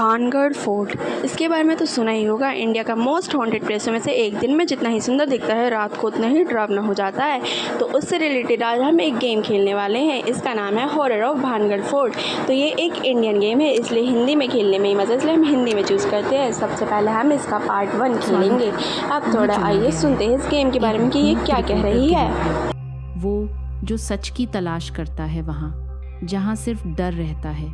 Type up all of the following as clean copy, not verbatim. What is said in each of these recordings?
Bhangarh fort, इसके बारे में तो सुना ही होगा। इंडिया का मोस्ट हॉन्टेड प्लेसों में से एक। दिन में जितना ही सुंदर दिखता है, रात को उतना ही डरावना हो जाता है। तो उससे रिलेटेड आज हम एक गेम खेलने वाले हैं। इसका नाम है हॉरर ऑफ भानगढ़ फोर्ट। तो ये एक इंडियन गेम है, इसलिए हिंदी में खेलने में ही मज़ा, इसलिए हम हिंदी में चूज़ करते हैं। सबसे पहले हम इसका पार्ट 1 खेलेंगे। अब थोड़ा आइए सुनते हैं इस गेम के बारे में कि ये क्या कह रही है। वो जो सच की तलाश करता है वहाँ जहाँ सिर्फ डर रहता है।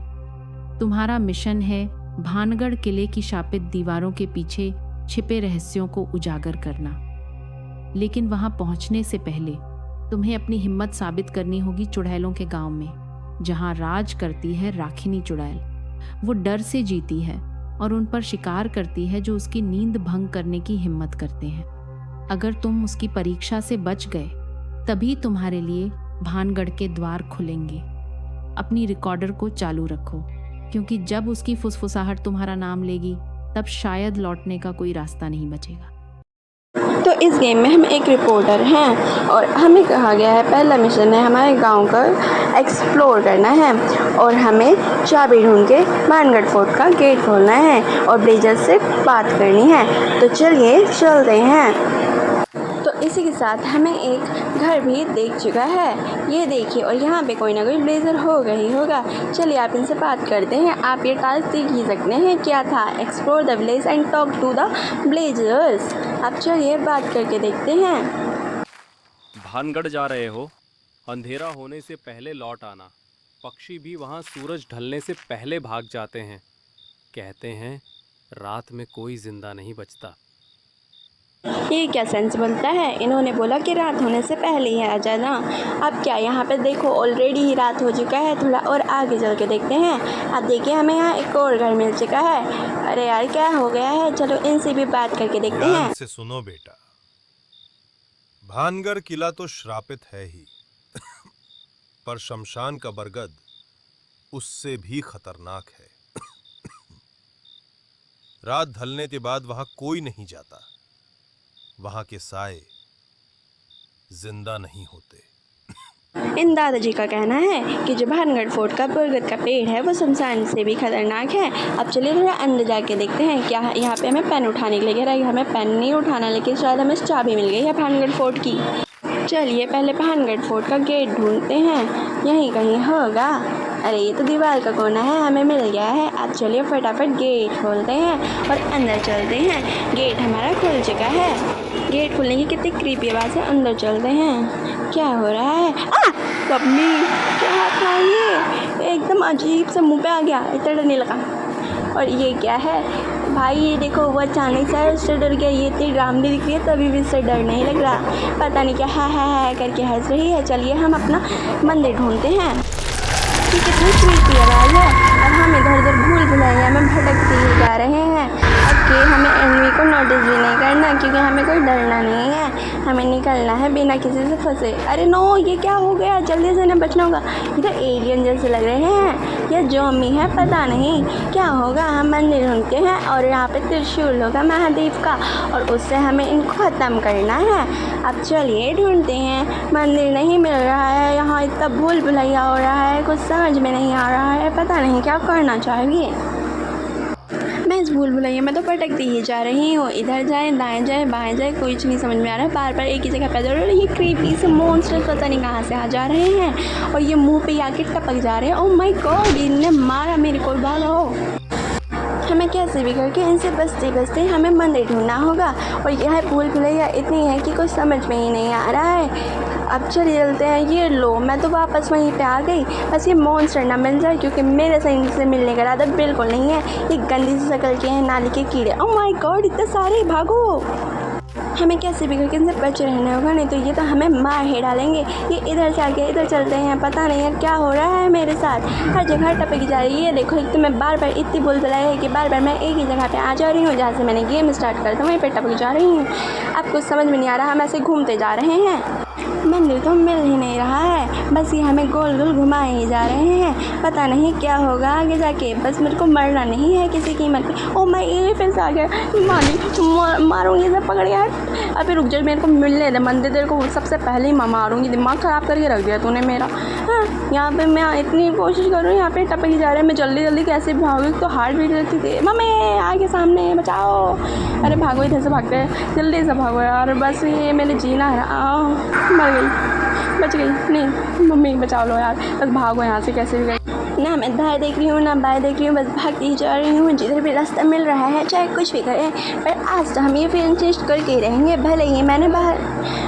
तुम्हारा मिशन है भानगढ़ किले की शापित दीवारों के पीछे छिपे रहस्यों को उजागर करना। लेकिन वहां पहुंचने से पहले तुम्हें अपनी हिम्मत साबित करनी होगी चुड़ैलों के गांव में, जहां राज करती है राखिनी चुड़ैल। वो डर से जीती है और उन पर शिकार करती है जो उसकी नींद भंग करने की हिम्मत करते हैं। अगर तुम उसकी परीक्षा से बच गए तभी तुम्हारे लिए भानगढ़ के द्वार खुलेंगे। अपनी रिकॉर्डर को चालू रखो, क्योंकि जब उसकी फुसफुसाहट तुम्हारा नाम लेगी तब शायद लौटने का कोई रास्ता नहीं बचेगा। तो इस गेम में हम एक रिपोर्टर हैं और हमें कहा गया है पहला मिशन है हमारे गांव का एक्सप्लोर करना है और हमें चाबी ढूंढ के भानगढ़ फोर्ट का गेट खोलना है और ब्लेजर से बात करनी है। तो चलिए चलते हैं। तो इसी के साथ हमें एक घर भी देख चुका है, ये देखिए, और यहाँ पे कोई ना कोई ब्लेजर होगा ही होगा। चलिए आप इनसे बात करते हैं। आप ये टास्क देख ही सकते हैं क्या था, explore the village and talk to the blazers. आप चलिए बात करके देखते हैं। भानगढ़ जा रहे हो, अंधेरा होने से पहले लौट आना। पक्षी भी वहाँ सूरज ढलने से पहले भाग जाते हैं। कहते हैं रात में कोई जिंदा नहीं बचता। ये क्या सेंस बनता है, इन्होंने बोला कि रात होने से पहले ही आ जाना। अब क्या यहाँ पे देखो ऑलरेडी ही रात हो चुका है। थोड़ा और आगे चल के देखते हैं। अब देखिए हमें यहाँ एक और घर मिल चुका है। अरे यार क्या हो गया है, चलो इनसे भी बात करके देखते हैं। ध्यान से सुनो बेटा, भानगढ़ किला तो श्रापित है ही पर शमशान का बरगद उससे भी खतरनाक है। रात ढलने के बाद वहां कोई नहीं जाता। वहां के साए जिंदा नहीं होते। इन दादाजी का कहना है कि जो भानगढ़ फोर्ट का बरगद का पेड़ है वो शमशान से भी खतरनाक है। अब चलिए थोड़ा अंदर जाके देखते हैं क्या यहाँ पे हमें पेन उठाने के लिए कह रहा है। हमें पेन नहीं उठाना, लेकिन शायद हमें चाबी मिल गई है भानगढ़ फोर्ट की। चलिए पहले भानगढ़ फोर्ट का गेट ढूंढते हैं, यहीं कहीं होगा। अरे ये तो दीवार का कोना है, हमें मिल गया है। अब चलिए फटाफट गेट खोलते हैं और अंदर चलते हैं। गेट हमारा खुल चुका है। गेट खुलने की कितनी क्रीपी आवाज़ है। अंदर चलते हैं। क्या हो रहा है? कबनी क्या था ये, एकदम अजीब सा मुंह पे आ गया, इतना डर नहीं लगा। और ये क्या है भाई, ये देखो वो अचानक से उससे डर गया। ये इतनी ड्रामनी दिख रही है तभी भी इससे डर नहीं लग रहा। पता नहीं क्या है करके हंस रही है। चलिए हम अपना मंदिर ढूंढते हैं। ये कितनी क्रीपी आवाज़ है। अब हम इधर उधर भूल भुलैया में भटकते ही जा रहे हैं। अब कि हमें एनिमी को नोटिस भी नहीं करना, क्योंकि हमें कोई डरना नहीं है। हमें निकलना है बिना किसी से फंसे। अरे नो, ये क्या हो गया, जल्दी से इन्हें बचना होगा। ये तो एलियन जैसे लग रहे हैं या ज़ॉम्बी है, पता नहीं क्या होगा। हम मंदिर ढूंढते हैं और यहाँ पे त्रिशूल होगा महादेव का और उससे हमें इनको ख़त्म करना है। अब चलिए ढूंढते हैं। मंदिर नहीं मिल रहा है, यहाँ इतना भूल भुलैया हो रहा है, कुछ समझ में नहीं आ रहा है। पता नहीं क्या करना चाहिए। मैं इस भूल भुलैया में तो भटकती ही जा रही हूँ। इधर जाए, दाएं जाए, बाएं जाए, कुछ नहीं समझ में आ रहा है। बार बार एक ही जगह पैदल। और ये क्रीपी से मॉन्स्टर पता नहीं कहाँ से आ जा रहे हैं और ये मुंह पे आके टपक जा रहे हैं। ओह माय गॉड, इनने मारा मेरे को। भागो। हमें कैसे भी करके इनसे बचते बचते हमें मंदिर ढूंढना होगा। और यह भूल भुलैया इतनी है कि कुछ समझ में ही नहीं आ रहा है। अब चलिए चलते हैं। ये लो, मैं तो वापस वहीं पे आ गई। बस ये मॉन्स्टर ना मिल जाए, क्योंकि मेरे से इनसे मिलने का इरादा बिल्कुल नहीं है। ये गंदी सी शक्ल के हैं, नाली के कीड़े। ओह माय गॉड, इतने सारे, भागो। हमें कैसे भी करके इनसे बचे रहना होगा, नहीं तो ये तो हमें मार ही डालेंगे। ये इधर से आके इधर चलते हैं। पता नहीं है क्या हो रहा है मेरे साथ, हर जगह टपकी जा रही है। ये देखो, एक तो मैं बार बार इतनी भूल भुलैया है कि बार बार मैं एक ही जगह पे आ जा रही हूँ। जहाँ से मैंने गेम स्टार्ट करा था वहीं पे टपक जा रही हूँ। अब कुछ समझ में नहीं आ रहा, हम ऐसे घूमते जा रहे हैं। मंदिर तो मिल ही नहीं रहा है, बस ये हमें गोल गोल घुमाए ही जा रहे हैं। पता नहीं क्या होगा आगे जाके, बस मेरे को मरना नहीं है किसी कीमत पे। ओ मैं ये फिर से आ गया, मारूंगी सब पकड़ गया। अभी रुक जा, मेरे को मिलने दे मंदिर, तेरे को सबसे पहले ही मैं मारूंगी। दिमाग ख़राब करके रख दिया तूने मेरा। हाँ, यहाँ पे मैं इतनी कोशिश कर रही हूँ, यहाँ पे टपक ही जा रहा है। मैं जल्दी जल्दी कैसे भागूँ, तो हार्ट बीट रहती थी। मम्मी आगे सामने बचाओ, अरे भागो, इधर से भागते हैं, जल्दी से भागो यार, बस ये मैंने जीना है। मर गई, बच गई नहीं, मम्मी बचा लो यार, बस भागो यहाँ से कैसे भी गई। ना मैं दाएं देख रही हूँ ना बाएं देख रही हूँ, बस भागती जा रही हूँ। जिधर भी रास्ता मिल रहा है, चाहे कुछ भी करें, पर आज तो हम ये फिल्म टेस्ट करके ही रहेंगे। भले ही मैंने बाहर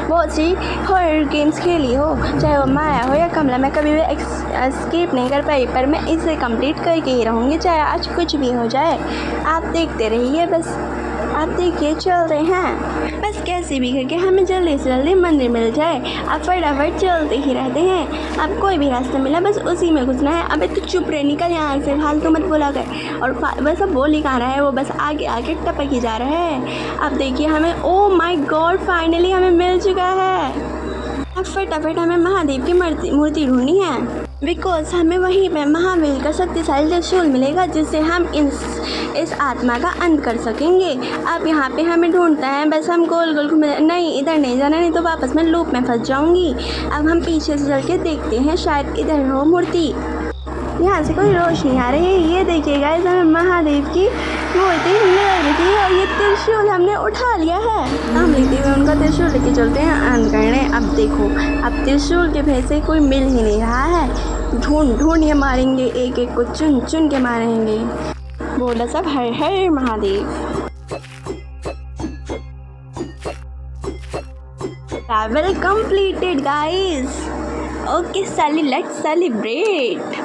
बहुत सी हॉरर गेम्स खेली हो, चाहे वो माया हो या कमला, मैं कभी भी एस्केप नहीं कर पाई, पर मैं इसे कंप्लीट करके ही रहूँगी, चाहे आज कुछ भी हो जाए। आप देखते रहिए, बस आप देखिए चल रहे हैं, बस कैसे भी करके हमें जल्दी से जल्दी मंदिर मिल जाए। आप फटाफट चलते ही रहते हैं, आप कोई भी रास्ता मिला बस उसी में घुसना है। अबे तू चुप रह, निकल यहाँ से, फालतू मत बोला कर। और बस अब बोल ही कहाँ रहा है वो, बस आगे आगे टपक ही जा रहा है। अब देखिए हमें, ओ माय गॉड, फाइनली हमें मिल चुका है। अब फटाफट हमें महादेव की मूर्ति ढूंढनी है, बिकॉज हमें वहीं पे महावीर का शक्तिशाली त्रिशूल मिलेगा, जिससे हम इस आत्मा का अंत कर सकेंगे। अब यहाँ पे हमें ढूंढता है, बस हम गोल गोल घूम, नहीं इधर नहीं जाना, नहीं तो वापस मैं लूप में फंस जाऊँगी। अब हम पीछे से चल के देखते हैं, शायद इधर हो मूर्ति। यहाँ से कोई रोशनी आ रही है, ये देखिएगा, हमें महादेव की मूर्ति मिल रही थी और ये त्रिशूल हमने उठा लिया है। हम लेते हुए उनका त्रिशूल लेके चलते हैं अंत करने। अब देखो, अब त्रिशूल के भय से कोई मिल ही नहीं रहा है, ढूंढ ढूंढ ये मारेंगे, एक एक को चुन चुन के मारेंगे। बोला सब हर हर Mahadev. Travel completed guys, okay साली, लेट्स सेलिब्रेट।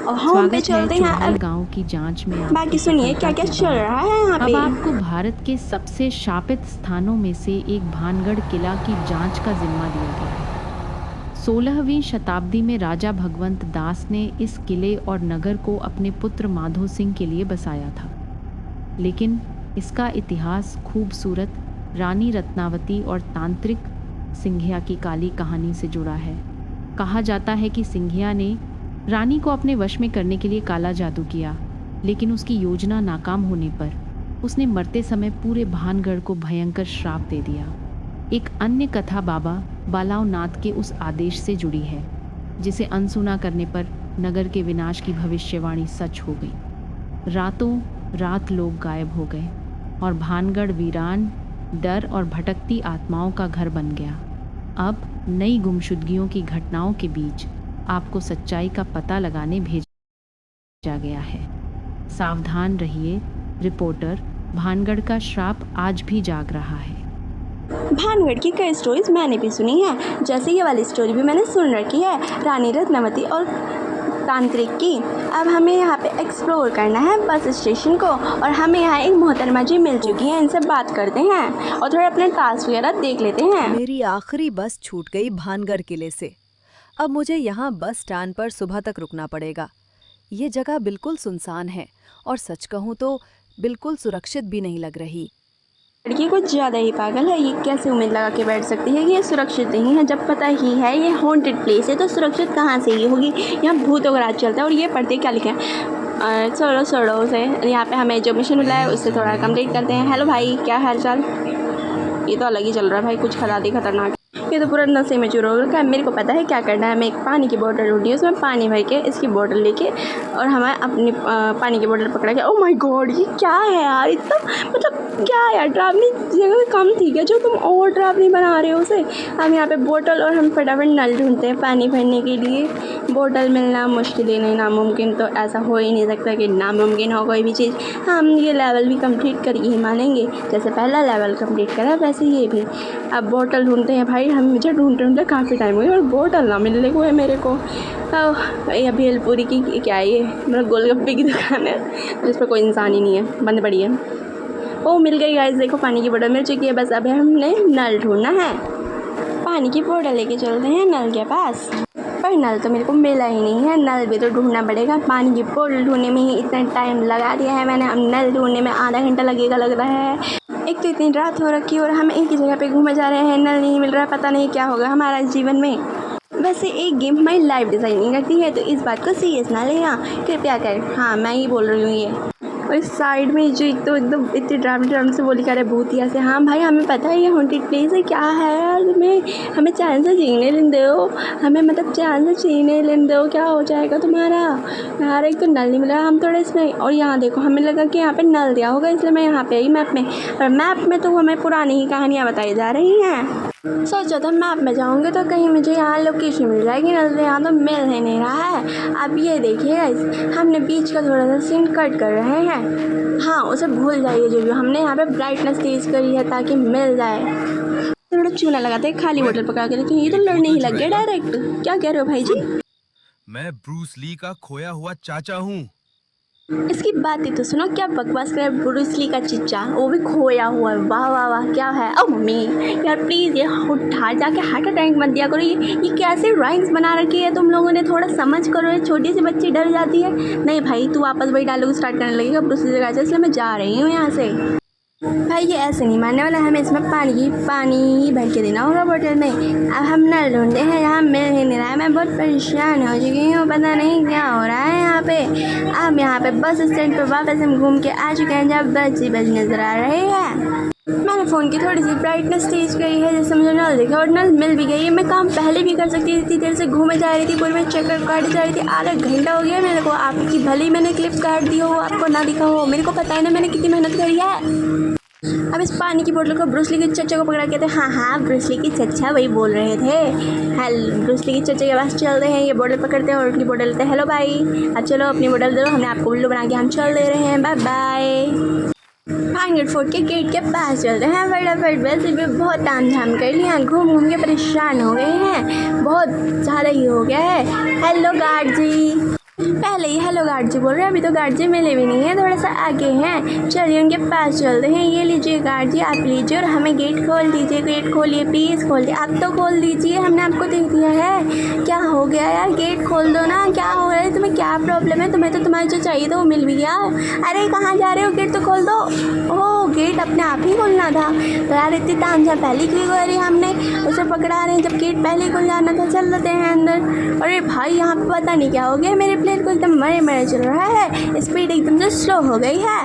और हम पे चलते हैं अब गांव की जांच में। बाकी सुनिए क्या क्या चल रहा है यहाँ पे। अब आपको भारत के सबसे शापित स्थानों में से एक भानगढ़ किला की जांच का जिम्मा दिया गया है। 16वीं शताब्दी में राजा भगवंत दास ने इस किले और नगर को अपने पुत्र माधो सिंह के लिए बसाया था, लेकिन इसका इतिहास खूबसूरत रानी रत्नावती और तांत्रिक सिंघिया की काली कहानी से जुड़ा है। कहा जाता है कि सिंघिया ने रानी को अपने वश में करने के लिए काला जादू किया, लेकिन उसकी योजना नाकाम होने पर उसने मरते समय पूरे भानगढ़ को भयंकर श्राप दे दिया। एक अन्य कथा बाबा बालाव नाथ के उस आदेश से जुड़ी है, जिसे अनसुना करने पर नगर के विनाश की भविष्यवाणी सच हो गई। रातों रात लोग गायब हो गए और भानगढ़ वीरान, डर और भटकती आत्माओं का घर बन गया। अब नई गुमशुदगियों की घटनाओं के बीच आपको सच्चाई का पता लगाने भेजा गया है। सावधान रहिए रिपोर्टर, भानगढ़ का श्राप आज भी जाग रहा है। भानगढ़ की कई स्टोरीज मैंने भी सुनी है, जैसे ये वाली स्टोरी भी मैंने सुन रखी है, रानी रत्नावती और तांत्रिक की। अब हमें यहाँ पे एक्सप्लोर करना है बस स्टेशन को, और हमें यहाँ एक मोहतरमा जी मिल चुकी हैं, इनसे बात करते हैं और थोड़ा अपने टास्क वगैरह देख लेते हैं। मेरी आखिरी बस छूट गई भानगढ़ किले से। अब मुझे यहाँ बस स्टैंड पर सुबह तक रुकना पड़ेगा। ये जगह बिल्कुल सुनसान है और सच कहूँ तो बिल्कुल सुरक्षित भी नहीं लग रही। लड़की कुछ ज़्यादा ही पागल है, ये कैसे उम्मीद लगा के बैठ सकती है कि ये सुरक्षित नहीं है, जब पता ही है ये हॉन्टेड प्लेस है, तो सुरक्षित कहाँ से ये होगी। यहाँ भूतों का राज चलता है। और ये पढ़ते क्या लिखे हैं, छोड़ो से, यहाँ पे हमें जो मिशन मिला है उससे थोड़ा कंप्लीट करते हैं। हेलो भाई, क्या हाल चाल। ये तो अलग ही चल रहा है भाई, कुछ खतरनाक। ये तो पूरा नशे में चूर हो गया। मेरे को पता है क्या करना है। मैं एक पानी की बोतल ढूंढी, उसमें पानी भर के इसकी बोतल लेके और हमें अपनी पानी की बोतल पकड़ा के। ओह माय गॉड, ये क्या है यार, इतना मतलब क्या यार, ड्रावनी जगह कम थी क्या जो तुम और ड्रावनी बना रहे हो उसे। हम यहाँ पे बोतल और हम फटाफट नल ढूंढते हैं पानी भरने के लिए। बोतल मिलना मुश्किल ही नहीं नामुमकिन, तो ऐसा हो ही नहीं सकता कि नामुमकिन हो कोई भी चीज़। हम ये लेवल भी कंप्लीट करके ही मानेंगे, जैसे पहला लेवल कंप्लीट करा वैसे ये भी। अब बोतल ढूंढते हैं भाई, हम मुझे ढूंढते काफ़ी टाइम हो गया और बोतल ना मिलने को है मेरे को। ये भेलपुरी की क्या है, ये मतलब गोलगप्पे की दुकान है जिस पर कोई इंसान ही नहीं है, बंद पड़ी है। ओ मिल गई गाइस, देखो पानी की बोतल मिल चुकी है। बस अब हमने नल ढूंढना है। पानी की बोतल लेके चलते हैं नल के पास, पर नल तो मेरे को मिला ही नहीं है। नल भी तो ढूंढना पड़ेगा, पानी की बोतल ढूंढने में ही इतना टाइम लगा दिया है मैंने, अब नल ढूंढने में आधा घंटा लगेगा लग रहा है। एक तो इतनी रात हो रखी है और हम एक ही जगह पे घूमे जा रहे हैं, नल नहीं मिल रहा है, पता नहीं क्या होगा हमारा इस जीवन में। वैसे एक गेम हमारी लाइफ डिज़ाइनिंग करती है तो इस बात को सीरियस ना लेना, कृपया कर। हाँ, मैं ही बोल रही हूँ ये। और इस साइड में जो एक तो एकदम इतने ड्राम से बोली कर रहे भूतिया से। हाँ भाई, हमें पता है ये हॉन्टेड प्लेस है, क्या है यार, हमें चैन से जीने लेने दो, हमें मतलब चैन से जीने लेने दो, क्या हो जाएगा तुम्हारा यार। एक तो नल नहीं मिला हम थोड़े इसमें, और यहाँ देखो हमें लगा कि यहाँ पे नल दिया होगा इसलिए मैं यहाँ पे आई मैप में, पर मैप में तो हमें पुरानी ही कहानियाँ बताई जा रही हैं। सोचा था मैप में जाऊँगे तो कहीं मुझे यहाँ लोकेशन मिल जाएगी, नल यहाँ तो मिल ही नहीं रहा है। अब ये देखिए गाइस, हमने बीच का थोड़ा सा सीन कट कर रहे हैं। हाँ, उसे भूल जाइए जो भी, हमने यहाँ पे ब्राइटनेस तेज करी है ताकि मिल जाए। थोड़ा चूना लगाते हैं, खाली बोतल पकड़ा के, लेकिन ये तो लड़ने ही लग गया डायरेक्ट। क्या कह रहे हो भाई जी? मैं ब्रूस ली का खोया हुआ चाचा हूँ। इसकी बात ही तो सुनो, क्या बकवास करे ब्रूस ली का चिच्चा, वो भी खोया हुआ है। वाह वाह वाह, क्या है। ओ मम्मी यार प्लीज़ ये उठा जाके हार्ट अटैक मत दिया करो। ये कैसे राइम्स बना रखी है तुम लोगों ने, थोड़ा समझ करो। ये छोटी सी बच्ची डर जाती है। नहीं भाई, तू वापस वही डायलॉग स्टार्ट करने लगेगा ब्रूस ली जगह से, इसलिए मैं जा रही हूँ यहाँ से। भाई ये ऐसे नहीं मानने वाला, हमें इसमें पानी ही भर के देना होगा बोतल में। अब हम नल ढूंढते हैं, यहाँ मिल ही नहीं रहा है। मैं बहुत परेशान हो चुकी हूँ, पता नहीं क्या हो रहा है यहाँ पे। अब यहाँ पे बस स्टैंड पर वापस हम घूम के आ चुके हैं जहाँ बस नज़र आ रही है। मैंने फ़ोन की थोड़ी सी ब्राइटनेस तेज करी है जिससे मुझे नल दिखा, और नल मिल भी गई है। मैं काम पहले भी कर सकती थी, इतनी देर से घूमे जा रही थी, पूरी में चक्कर काट जा रही थी। आधा घंटा हो गया मेरे को। आपकी भली मैंने क्लिप्स काट दी हो, आपको ना दिखा हो, मेरे को पता है ना मैंने कितनी मेहनत करी है। अब इस पानी की बोतल को ब्रूस ली के चच्चा को पकड़ा के थे। हाँ, ब्रूस ली की चच्चा वही बोल रहे थे। हेलो, ब्रूस ली की चच्चा के पास चलते हैं, ये बोतल पकड़ते हैं और उनकी बोतल देते हैं। हेलो भाई, अब चलो अपनी बोतल दे दो, हमने आपको उल्लू बना के हम चल दे रहे हैं, बाय बाय। भानगढ़ फोर्ट के गेट के पास चलते हैं फटाफट। वैसे भी बहुत ताम झाम कर लिया, घूम घूम के परेशान हो गए हैं, बहुत ज़्यादा ही हो गया है। हेलो गार्ड जी, पहले ही हेलो गार्ड जी बोल रहे हैं, अभी तो गार्ड जी मिले भी नहीं है, थोड़ा सा आगे हैं। चलिए उनके पास चलते हैं। ये लीजिए गार्ड जी, आप लीजिए और हमें गेट खोल दीजिए। गेट खोलिए प्लीज़, खोल दिए। आप तो खोल दीजिए, हमने आपको देख दिया है। क्या हो गया यार, गेट खोल दो ना, क्या हो रहा है तुम्हें, क्या प्रॉब्लम है तुम्हें? तो तुम्हारे जो चाहिए था वो मिल भी गया। अरे कहाँ जा रहे हो, गेट तो खोल दो। ओह, गेट अपने आप ही खोलना था तो यार, इतनी तामझाम पहले क्यों करी हमने, उसे पकड़ा रहे हैं जब गेट पहले खुल जाना था। चल लेते हैं अंदर। अरे भाई यहाँ पे पता नहीं क्या हो गया, मेरे प्लेन को एकदम मरे मरे चल रहा है, स्पीड एकदम से स्लो हो गई है।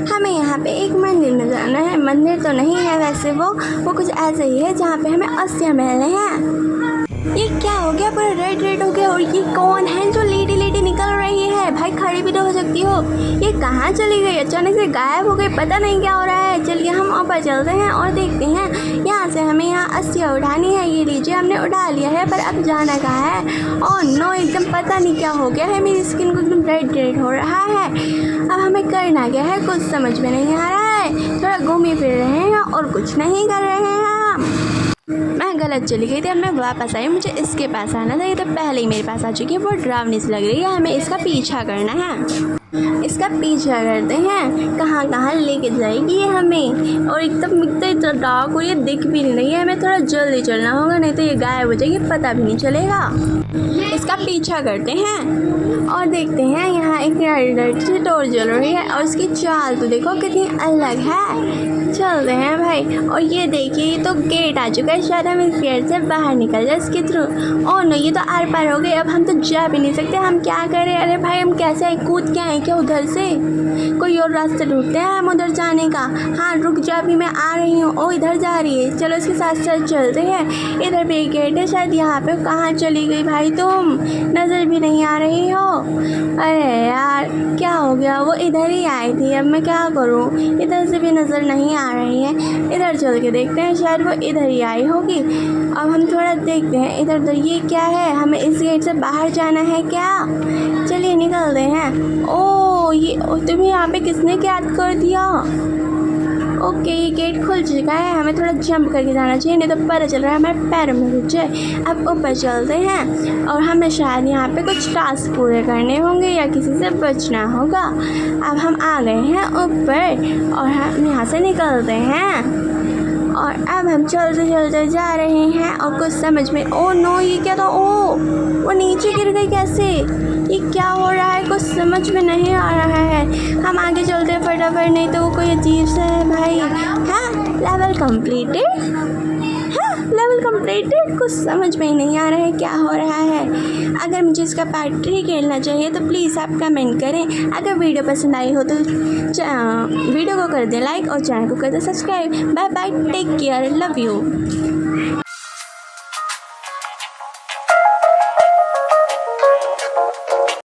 हमें यहाँ पे एक मंदिर में जाना है। मंदिर तो नहीं है वैसे, वो कुछ ऐसे ही है जहाँ पे हमें अस्थियाँ मिलने हैं। ये क्या हो गया, पूरा रेड रेड हो गया। और ये कौन है जो लेडी लेडी निकल रही है? भाई खड़ी भी तो हो सकती हो। ये कहाँ चली गई, अचानक से गायब हो गई, पता नहीं क्या हो रहा है। चलिए हम ऊपर चलते हैं और देखते हैं। यहाँ से हमें यहाँ अस्थियाँ उठानी है। ये लीजिए, हमने उठा लिया है, पर अब जाना कहाँ है? ओह नो, एकदम पता नहीं क्या हो गया है, मेरी स्किन को एकदम रेड रेड हो रहा है। अब हमें करना क्या है, कुछ समझ में नहीं आ रहा है। थोड़ा घूमे फिर रहे हैं और कुछ नहीं कर रहे हैं हम। मैं गलत चली गई थी, अब मैं वापस आई। मुझे इसके पास आना था, ये तो पहले ही मेरे पास आ चुकी है। वो डरावनी सी लग रही है, हमें इसका पीछा करना है। इसका पीछा करते हैं, कहाँ कहाँ लेके जाएगी ये हमें। और एकदम इतना डार्क और ये दिख भी नहीं रही है, हमें थोड़ा जल्दी चलना होगा, नहीं तो ये गायब हो जाएगी, पता भी नहीं चलेगा। इसका पीछा करते हैं और देखते हैं यहाँ एक लड़की डोर जल रही है और उसकी चाल तो देखो कितनी अलग है। चलते हैं भाई। और ये देखिए, ये तो गेट आ चुका है, शायद हम इस गेट से बाहर निकल जाए इसके थ्रू। और नो, ये तो आर पार हो गए, अब हम तो जा भी नहीं सकते, हम क्या करें? अरे भाई हम कैसे आए, कूद के आए क्या उधर से? कोई और रास्ता ढूंढते हैं हम उधर जाने का। हाँ रुक जा, अभी मैं आ रही हूँ। ओ इधर जा रही है, चलो इसके साथ साथ चलते हैं। इधर भी एक गेट है, शायद यहाँ पे। कहाँ चली गई भाई तुम, नज़र भी नहीं आ रही हो? अरे यार क्या हो गया, वो इधर ही आई थी, अब मैं क्या करूँ? इधर से भी नज़र नहीं आ रही है। इधर चल के देखते हैं, शायद वो इधर ही आई होगी। अब हम थोड़ा देखते हैं इधर उधर। ये क्या है, हमें इस गेट से बाहर जाना है क्या? चलिए निकलते हैं। ओ ये तुम्हें यहाँ पे किसने कैद कर दिया? ओके, ये गेट खुल चुका है, हमें थोड़ा जंप करके जाना चाहिए, नहीं तो पता चल रहा है हमारे पैरों में रुक जाए। अब ऊपर चलते हैं और हमें शायद यहाँ पे कुछ टास्क पूरे करने होंगे या किसी से बचना होगा। अब हम आ गए हैं ऊपर और हम यहाँ से निकलते हैं। और अब हम चलते चलते जा रहे हैं और कुछ समझ में, ओ नो ये क्या था, ओ वो नीचे गिर गई कैसे, ये क्या हो रहा है, कुछ समझ में नहीं आ रहा है। हम आगे चलते हैं फटाफट, नहीं तो वो कोई अजीब सा है भाई। हाँ लेवल कंप्लीटेड, हाँ लेवल कंप्लीटेड, कुछ समझ में ही नहीं आ रहा है क्या हो रहा है। अगर मुझे इसका पार्ट 3 खेलना चाहिए तो प्लीज़ आप कमेंट करें। अगर वीडियो पसंद आई हो तो वीडियो को कर दें लाइक और चैनल को कर दें subscribe. Bye bye, take care, love you.